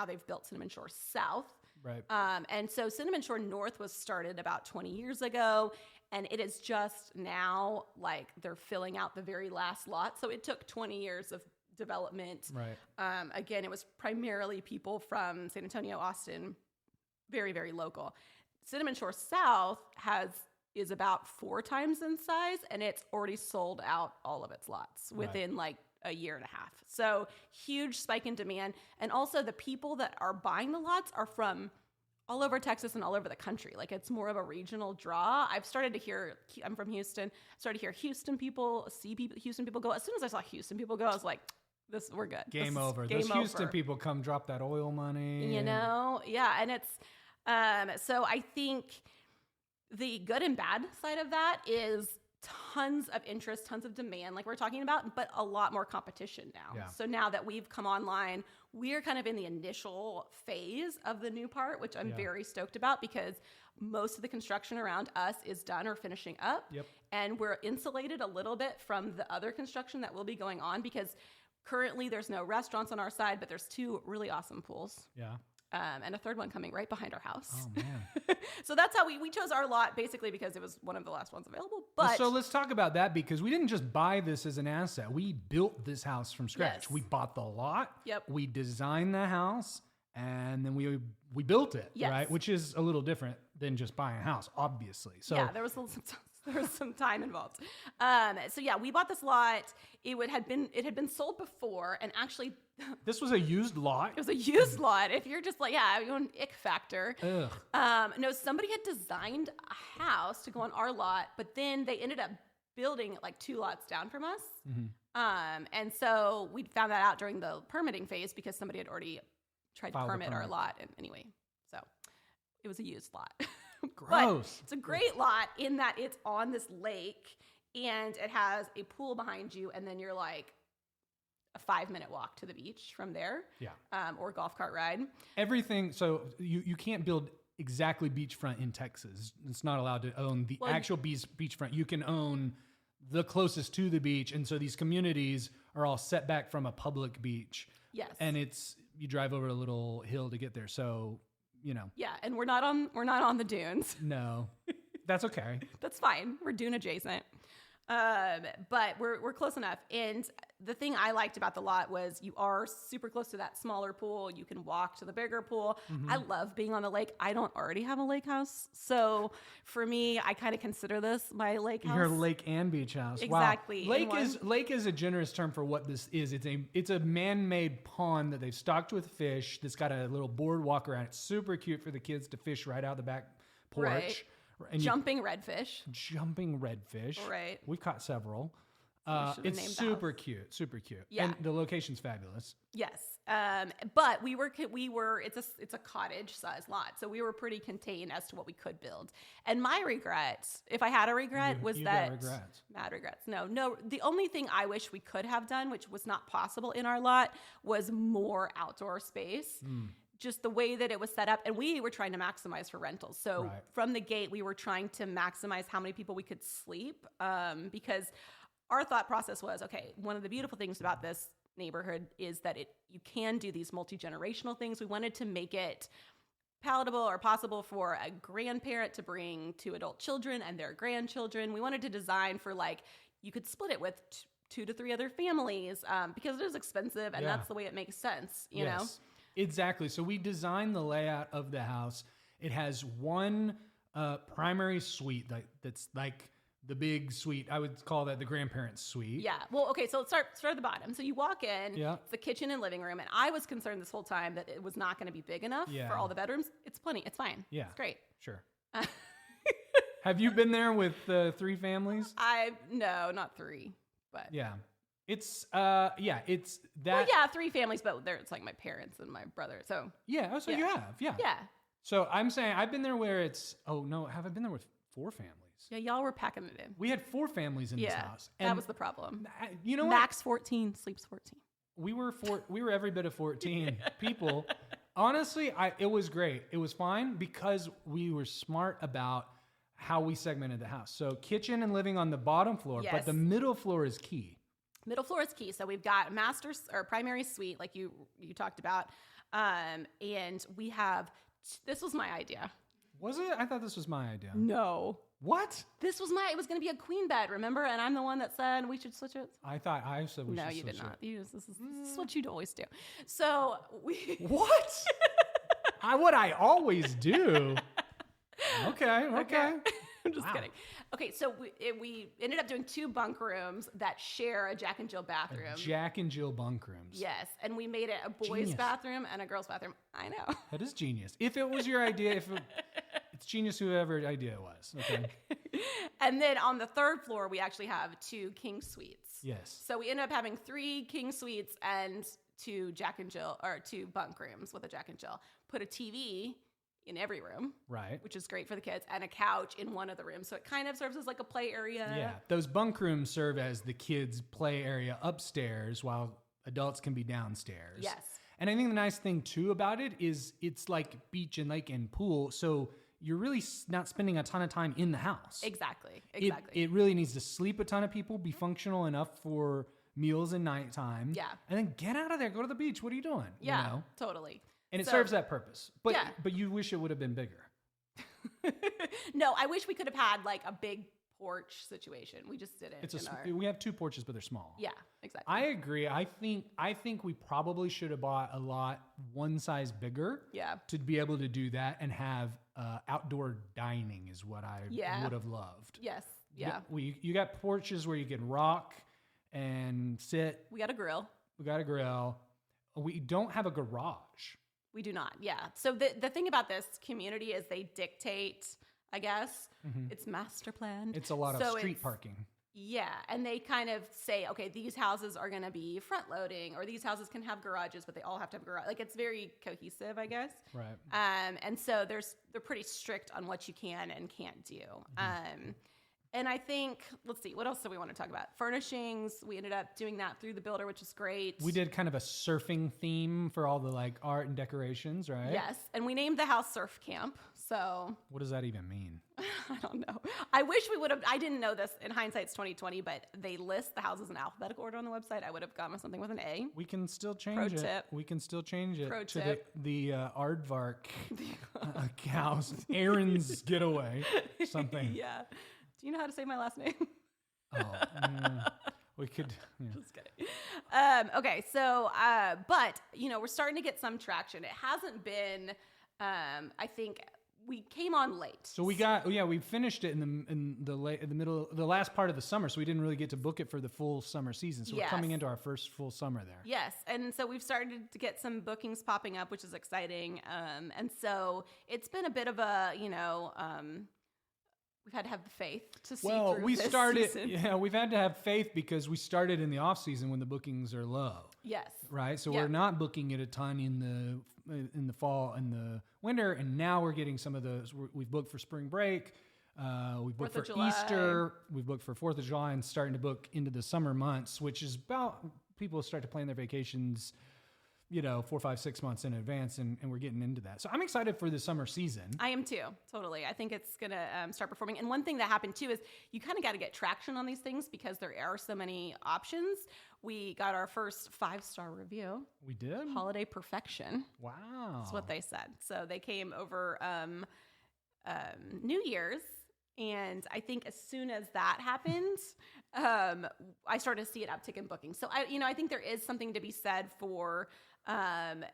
they've built Cinnamon Shore South. Right. And so Cinnamon Shore North was started about 20 years ago, and it is just now like they're filling out the very last lot. So it took 20 years of development. Right. Again, it was primarily people from San Antonio, Austin, very, very local. Cinnamon Shore South is about 4 times in size, and it's already sold out all of its lots within like a year and a half. So huge spike in demand. And also the people that are buying the lots are from all over Texas and all over the country. Like, it's more of a regional draw. I've started to hear, I'm from Houston, started to hear Houston people go. As soon as I saw Houston people go, I was like, we're good. Game over. Those Houston people come drop that oil money. Yeah. And it's, so I think the good and bad side of that is tons of interest, tons of demand, like we're talking about, but a lot more competition now. Yeah. So now that we've come online, we're kind of in the initial phase of the new part, which I'm very stoked about, because most of the construction around us is done or finishing up. Yep. And we're insulated a little bit from the other construction that will be going on, because currently there's no restaurants on our side, but there's 2 really awesome pools. Yeah. And a 3rd one coming right behind our house. Oh, man. So that's how we chose our lot, basically because it was one of the last ones available. But so let's talk about that, because we didn't just buy this as an asset. We built this house from scratch. Yes. We bought the lot. Yep. We designed the house, and then we built it, right? Which is a little different than just buying a house, obviously. So yeah, there was some There was some time involved. So yeah, we bought this lot. It had been sold before, and actually, this was a used lot. It was a used lot. If you're just like, yeah, you want an ick factor. Ugh. No, somebody had designed a house to go on our lot, but then they ended up building it like 2 lots down from us. And so we found that out during the permitting phase because somebody had already tried to permit our lot. And anyway, so it was a used lot. Gross. But it's a great lot in that it's on this lake and it has a pool behind you, and then you're like a 5-minute walk to the beach from there. Yeah. Or golf cart ride. Everything. So you can't build exactly beachfront in Texas. It's not allowed to own the actual beachfront. You can own the closest to the beach, and so these communities are all set back from a public beach. Yes. And you drive over a little hill to get there. So, Yeah, and we're not on the dunes. No. That's okay. That's fine. We're dune adjacent. But we're close enough. And the thing I liked about the lot was you are super close to that smaller pool. You can walk to the bigger pool. I love being on the lake. I don't already have a lake house. So for me, I kind of consider this my lake house. Your lake and beach house. Exactly. Wow. Lake is a generous term for what this is. It's a man-made pond that they've stocked with fish that's got a little boardwalk around it. It's super cute for the kids to fish right out the back porch. Right. And jumping redfish. Jumping redfish. Right. We've caught several. It's super cute. Yeah. And the location's fabulous. Yes. But it's a cottage size lot. So we were pretty contained as to what we could build. And my regret, if I had a regret, was that mad regrets. No. The only thing I wish we could have done, which was not possible in our lot, was more outdoor space. Just the way that it was set up. And we were trying to maximize for rentals. So from the gate, we were trying to maximize how many people we could sleep. Because our thought process was, okay, one of the beautiful things about this neighborhood is that you can do these multi-generational things. We wanted to make it palatable or possible for a grandparent to bring 2 adult children and their grandchildren. We wanted to design for you could split it with 2 to 3 other families because it is expensive, and that's the way it makes sense, you know? Exactly. So we designed the layout of the house. It has one primary suite that's like the big suite. I would call that the grandparents' suite. Yeah. Well, okay, so let's start at the bottom. So you walk in, it's the kitchen and living room, and I was concerned this whole time that it was not going to be big enough for all the bedrooms. It's plenty. It's fine. Yeah. It's great. Sure. Have you been there with 3 families? No, not 3, but yeah. It's that. Well, yeah, 3 families, but it's like my parents and my brother. So yeah. Oh, so you have, yeah. So I'm saying I've been there where it's. Oh no, have I been there with 4 families? Yeah, y'all were packing it in. We had 4 families in this house. And that was the problem. You know what? Max 14, sleeps 14. We were every bit of 14 people. Honestly, it was great. It was fine because we were smart about how we segmented the house. So kitchen and living on the bottom floor, but the middle floor is key. Middle floor is key. So we've got master or primary suite, like you talked about, and we have. This was my idea. Was it? I thought this was my idea. No. What? It was going to be a queen bed, remember? And I'm the one that said we should switch it. I thought I said we should switch it. No, you did not. This is what you'd always do. So What? What I always do. Okay. I'm just kidding. Okay, so we ended up doing 2 bunk rooms that share a Jack and Jill bathroom. Jack and Jill bunk rooms. Yes, and we made it a boys' bathroom and a girls' bathroom. I know. That is genius. If it was your idea, it's genius whoever idea it was. Okay. And then on the 3rd floor, we actually have 2 king suites. Yes. So we ended up having 3 king suites and 2 Jack and Jill, or 2 bunk rooms with a Jack and Jill. Put a TV in every room, right? Which is great for the kids, and a couch in one of the rooms. So it kind of serves as like a play area. Yeah, those bunk rooms serve as the kids' play area upstairs, while adults can be downstairs. Yes. And I think the nice thing too about it is it's like beach and lake and pool, so you're really not spending a ton of time in the house. Exactly. It really needs to sleep a ton of people, be functional enough for meals and nighttime. Yeah. And then get out of there, go to the beach. What are you doing? Yeah, you know? Totally. And it serves that purpose. But you wish it would have been bigger. No, I wish we could have had like a big porch situation. We just didn't. We have 2 porches, but they're small. Yeah, exactly. I agree. I think we probably should have bought a lot one size bigger. Yeah. To be able to do that and have outdoor dining is what I would have loved. Yes. Yeah. You got porches where you can rock and sit. We got a grill. We don't have a garage. We do not. Yeah. So the thing about this community is they dictate, I guess, it's master planned. It's a lot of street parking. Yeah. And they kind of say, okay, these houses are going to be front loading, or these houses can have garages, but they all have to have a garage. Like, it's very cohesive, I guess. Right. And so they're pretty strict on what you can and can't do. And I think, let's see, what else do we want to talk about? Furnishings. We ended up doing that through the builder, which is great. We did kind of a surfing theme for all the like art and decorations, right? Yes. And we named the house Surf Camp. So what does that even mean? I don't know. I wish we would have, I didn't know this, in hindsight it's 2020, but they list the houses in alphabetical order on the website. I would have gone with something with an A. We can still change Pro it. tip. We can still change it Pro to tip. the Aardvark house, Aaron's getaway, something. Yeah. Do you know how to say my last name? We could. Yeah. Just kidding. Okay, so, but, we're starting to get some traction. It hasn't been, I think, we came on late. So we finished it in the middle, the last part of the summer. So we didn't really get to book it for the full summer season. So we're coming into our first full summer there. Yes, and so we've started to get some bookings popping up, which is exciting. And so it's been a bit of a, we've had to have the faith to see through this season. Yeah, we've had to have faith because we started in the off season when the bookings are low. Yes. Right. So we're not booking it a ton in the fall and the winter, and now we're getting some of those. We've booked for spring break. We've booked for Easter. We've booked for 4th of July, and starting to book into the summer months, which is about people start to plan their vacations, 4, 5, 6 months in advance, and we're getting into that. So I'm excited for the summer season. I am too, totally. I think it's going to start performing. And one thing that happened too is you kind of got to get traction on these things because there are so many options. We got our first 5-star review. We did? Holiday perfection. Wow. That's what they said. So they came over New Year's. And I think as soon as that happened, I started to see an uptick in booking. So I think there is something to be said for, in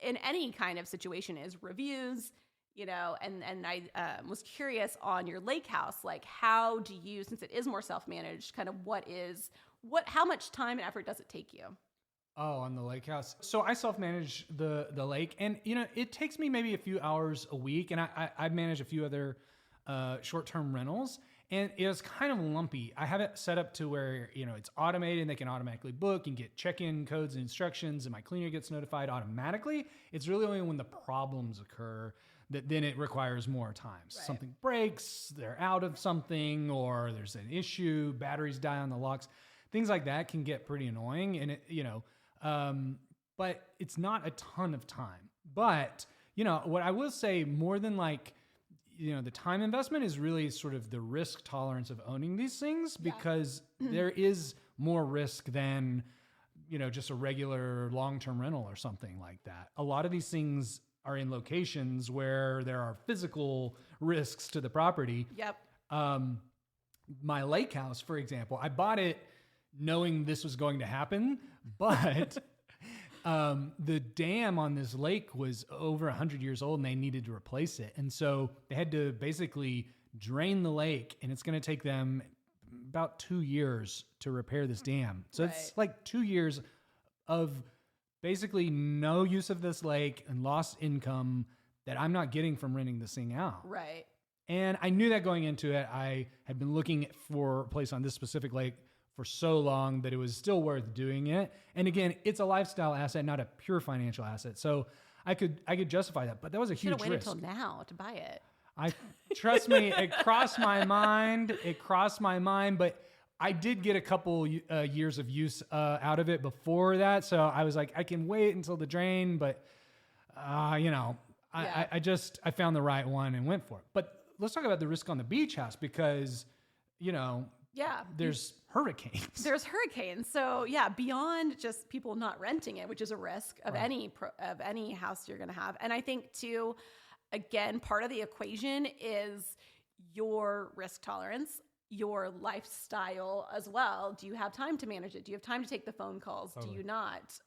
any kind of situation is reviews, and I was curious on your lake house, like how do you, since it is more self-managed, kind of how much time and effort does it take you? Oh, on the lake house. So I self-manage the lake, and it takes me maybe a few hours a week, and I manage a few other short-term rentals, and it's kind of lumpy. I have it set up to where it's automated, and they can automatically book and get check-in codes and instructions, and my cleaner gets notified automatically. It's really only when the problems occur that then it requires more time. Right. Something breaks, they're out of something, or there's an issue, batteries die on the locks. Things like that can get pretty annoying, and but it's not a ton of time. But what I will say, more than the time investment, is really sort of the risk tolerance of owning these things, because there is more risk than just a regular long-term rental or something like that. A lot of these things are in locations where there are physical risks to the property. Yep. My lake house, for example, I bought it knowing this was going to happen, but the dam on this lake was over 100 years old and they needed to replace it. And so they had to basically drain the lake, and it's going to take them about 2 years to repair this dam. So it's like 2 years of basically no use of this lake and lost income that I'm not getting from renting this thing out. Right. And I knew that going into it. I had been looking for a place on this specific lake for so long that it was still worth doing it. And again, it's a lifestyle asset, not a pure financial asset. So I could justify that, but that was a huge risk. You should have waited until now to buy it. Trust me, it crossed my mind. But I did get a couple years of use out of it before that. So I was like, I can wait until the drain, but I found the right one and went for it. But let's talk about the risk on the beach house, because there's hurricanes. There's hurricanes. So beyond just people not renting it, which is a risk of any house you're going to have. And I think too, again, part of the equation is your risk tolerance. your lifestyle as well. Do you have time to manage it? Do you have time to take the phone calls? Totally. Do you not?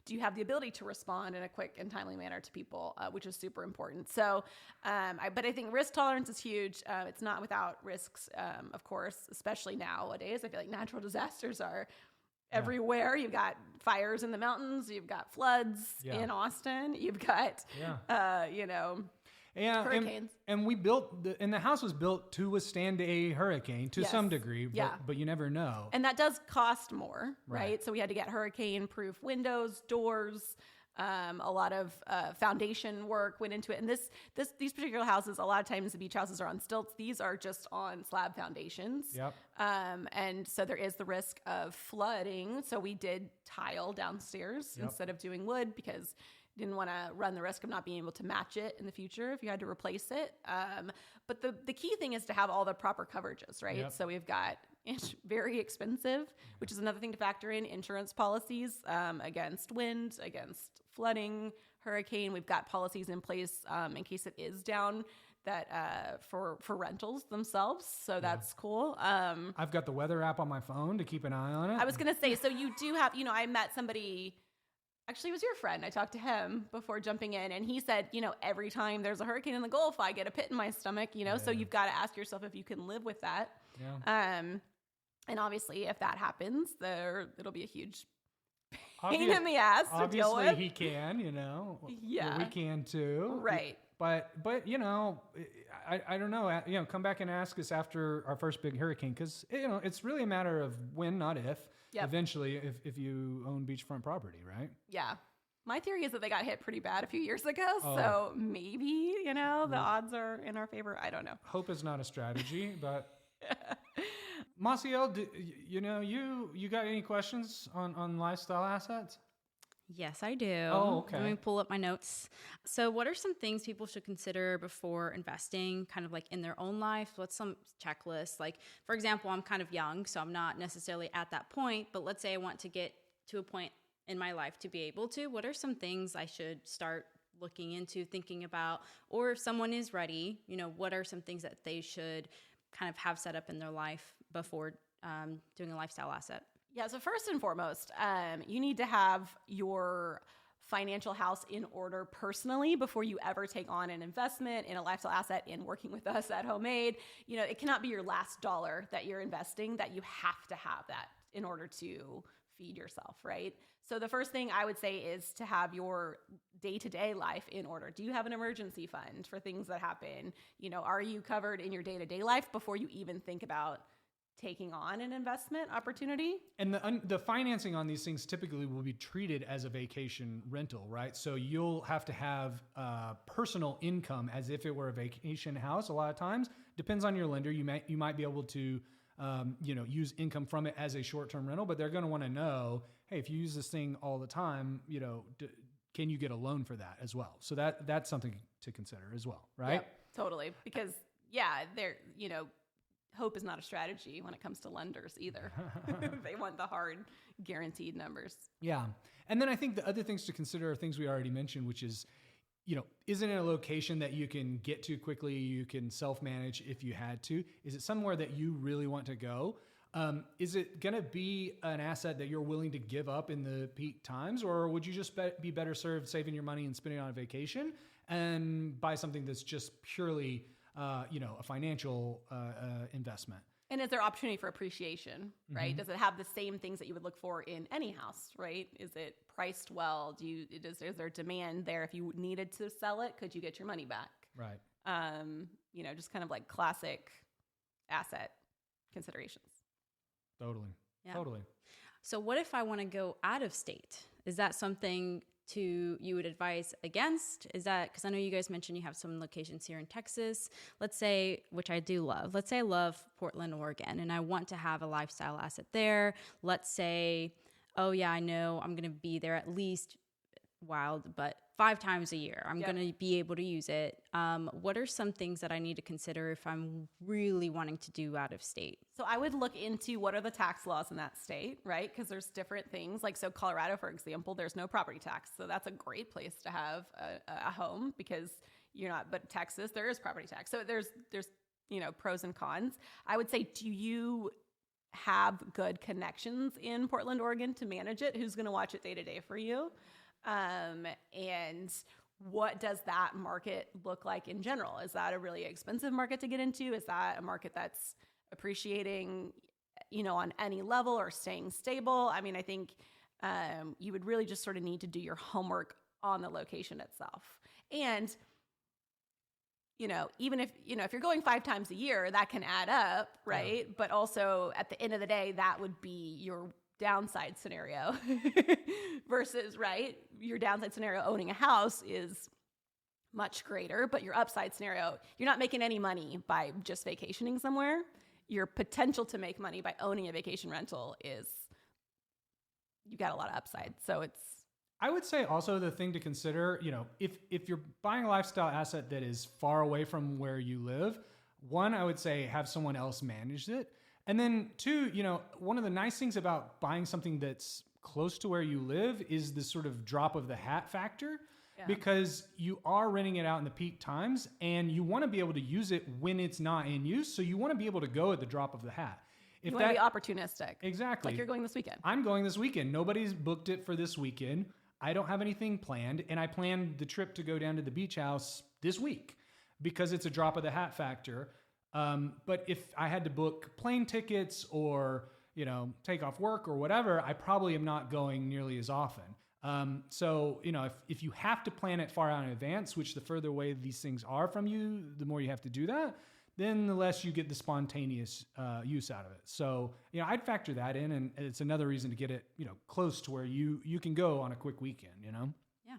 Do you have the ability to respond in a quick and timely manner to people, which is super important. So, but I think risk tolerance is huge. It's not without risks, of course, especially nowadays. I feel like natural disasters are everywhere. You've got fires in the mountains. You've got floods in Austin. You've got, hurricanes. And we built, the house was built to withstand a hurricane to some degree, but you never know. And that does cost more, right? So we had to get hurricane-proof windows, doors. A lot of foundation work went into it. And these particular houses, a lot of times the beach houses are on stilts. These are just on slab foundations. Yep. And so there is the risk of flooding. So we did tile downstairs instead of doing wood because didn't want to run the risk of not being able to match it in the future if you had to replace it. But the key thing is to have all the proper coverages, right? Yep. So we've got very expensive, which is another thing to factor in, insurance policies against wind, against flooding, hurricane. We've got policies in place in case it is down that for rentals themselves. So that's cool. I've got the weather app on my phone to keep an eye on it. I was going to say, so you do have, I met somebody. Actually, it was your friend. I talked to him before jumping in, and he said, every time there's a hurricane in the Gulf, I get a pit in my stomach, so you've got to ask yourself if you can live with that. Yeah. And obviously, if that happens, it'll be a huge pain in the ass to deal with. Obviously, he can, Yeah. We can too. Right. But I don't know. Come back and ask us after our first big hurricane because, it's really a matter of when, not if. Yep. Eventually, if you own beachfront property, right? Yeah. My theory is that they got hit pretty bad a few years ago, so maybe, the odds are in our favor. I don't know. Hope is not a strategy, but... Massiel, you got any questions on lifestyle assets? Yes, I do. Oh, okay. Let me pull up my notes. So what are some things people should consider before investing kind of like in their own life? What's some checklists? Like, for example, I'm kind of young, so I'm not necessarily at that point, but let's say I want to get to a point in my life to be able to. What are some things I should start looking into, thinking about? Or if someone is ready, what are some things that they should kind of have set up in their life before doing a lifestyle asset? Yeah, so first and foremost, you need to have your financial house in order personally before you ever take on an investment in a lifestyle asset in working with us at Homemade. It cannot be your last dollar that you're investing, that you have to have that in order to feed yourself, right? So the first thing I would say is to have your day-to-day life in order. Do you have an emergency fund for things that happen? Are you covered in your day-to-day life before you even think about taking on an investment opportunity? And the financing on these things typically will be treated as a vacation rental, right? So you'll have to have personal income as if it were a vacation house. A lot of times, depends on your lender. You might be able to use income from it as a short-term rental, but they're going to want to know, hey, if you use this thing all the time, can you get a loan for that as well? So that's something to consider as well, right? Yep, totally. Because hope is not a strategy when it comes to lenders either. They want the hard guaranteed numbers. Yeah. And then I think the other things to consider are things we already mentioned, which is, is it in a location that you can get to quickly, you can self-manage if you had to? Is it somewhere that you really want to go? Is it going to be an asset that you're willing to give up in the peak times? Or would you just be better served saving your money and spending it on a vacation and buy something that's just purely a financial investment? And is there opportunity for appreciation, right? Mm-hmm. Does it have the same things that you would look for in any house, right? Is it priced well? Is there demand there? If you needed to sell it, could you get your money back? Right. Just kind of like classic asset considerations. Totally. Yeah. Totally. So what if I want to go out of state? Is that something you would advise against? Is that, because I know you guys mentioned you have some locations here in Texas, let's say, which I do love. Let's say I love Portland, Oregon, and I want to have a lifestyle asset there. Let's say, oh yeah, I know I'm going to be there at least but 5 times a year. I'm going to be able to use it. What are some things that I need to consider if I'm really wanting to do out of state? So I would look into what are the tax laws in that state, right? Because there's different things. Like, so Colorado, for example, there's no property tax. So that's a great place to have a home because you're not, but Texas, there is property tax. So there's pros and cons. I would say, do you have good connections in Portland, Oregon to manage it? Who's going to watch it day to day for you? And what does that market look like in general? Is that a really expensive market to get into? Is that a market that's appreciating, on any level or staying stable? I mean, I think you would really just sort of need to do your homework on the location itself. And even if you're going 5 times a year, that can add up, right? Yeah. But also at the end of the day, that would be your downside scenario versus, right? Your downside scenario owning a house is much greater, but your upside scenario, you're not making any money by just vacationing somewhere. Your potential to make money by owning a vacation rental is, you got a lot of upside. So I would say also the thing to consider, if you're buying a lifestyle asset that is far away from where you live, one, I would say have someone else manage it. And then two, one of the nice things about buying something that's close to where you live is this sort of drop of the hat factor, because you are renting it out in the peak times and you want to be able to use it when it's not in use. So you want to be able to go at the drop of the hat. You want to be opportunistic. Exactly. Like you're going this weekend. I'm going this weekend. Nobody's booked it for this weekend. I don't have anything planned, and I planned the trip to go down to the beach house this week because it's a drop of the hat factor. But if I had to book plane tickets or, take off work or whatever, I probably am not going nearly as often. So, if you have to plan it far out in advance, which the further away these things are from you, the more you have to do that, then the less you get the spontaneous use out of it. So, I'd factor that in, and it's another reason to get it, close to where you can go on a quick weekend, Yeah,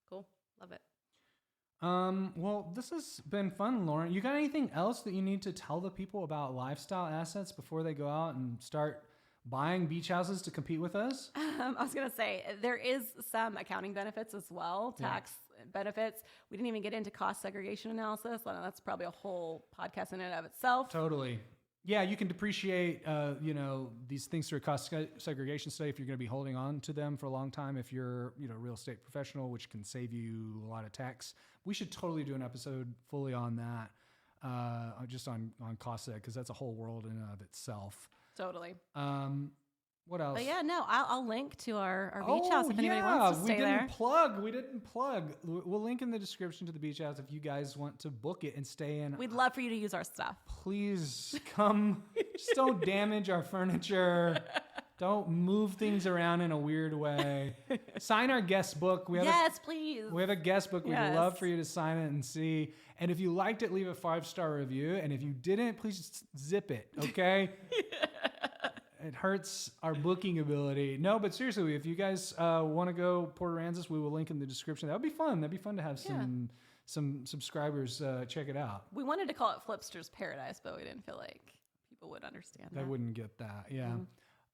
cool. Love it. Well, this has been fun, Lauren. You got anything else that you need to tell the people about lifestyle assets before they go out and start buying beach houses to compete with us? I was going to say, there is some accounting benefits as well, tax benefits. We didn't even get into cost segregation analysis. I know that's probably a whole podcast in and of itself. Totally. Yeah, you can depreciate, these things through a cost segregation study if you're going to be holding on to them for a long time. If you're, a real estate professional, which can save you a lot of tax. We should totally do an episode fully on that, just on cost seg, because that's a whole world in and of itself. Totally. What else? But yeah, no, I'll link to our beach house if anybody wants to stay there. We didn't plug. We'll link in the description to the beach house if you guys want to book it and stay in. We'd love for you to use our stuff. Please come. Just don't damage our furniture. Don't move things around in a weird way. Sign our guest book. Please. We have a guest book. We'd love for you to sign it and see. And if you liked it, leave a 5-star review. And if you didn't, please zip it, okay? It hurts our booking ability. No, but seriously, if you guys want to go Port Aransas, we will link in the description. That would be fun. That'd be fun to have some subscribers check it out. We wanted to call it Flipsters Paradise, but we didn't feel like people would understand that. They wouldn't get that, yeah.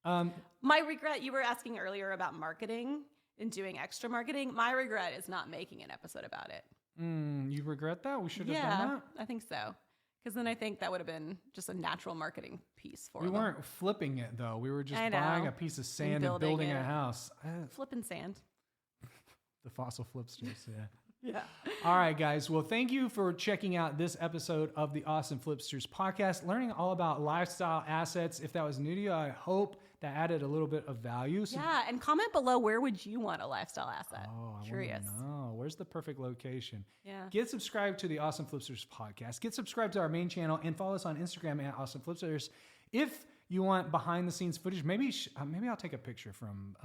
Mm-hmm. My regret, you were asking earlier about marketing and doing extra marketing. My regret is not making an episode about it. You regret that? We should have done that? I think so. Because then I think that would have been just a natural marketing piece for them. We weren't flipping it, though. We were just buying a piece of sand and building a house. Flipping sand. The fossil flipsters, yeah. Yeah. All right, guys. Well, thank you for checking out this episode of the Austin Flipsters podcast, learning all about lifestyle assets. If that was new to you, I hope that added a little bit of value. So and comment below, where would you want a lifestyle asset? Oh, I Curious. know. Where's the perfect location? Yeah. Get subscribed to the Austin Flipsters podcast. Get subscribed to our main channel and follow us on Instagram at Austin Flipsters. If you want behind the scenes footage, maybe I'll take a picture from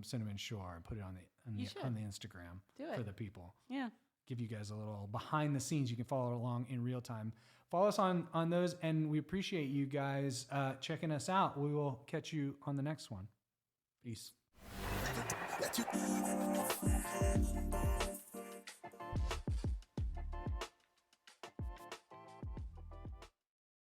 Cinnamon Shore and put it on the Instagram for the people. Yeah. Give you guys a little behind the scenes. You can follow along in real time. Follow us on those, and we appreciate you guys checking us out. We will catch you on the next one. Peace.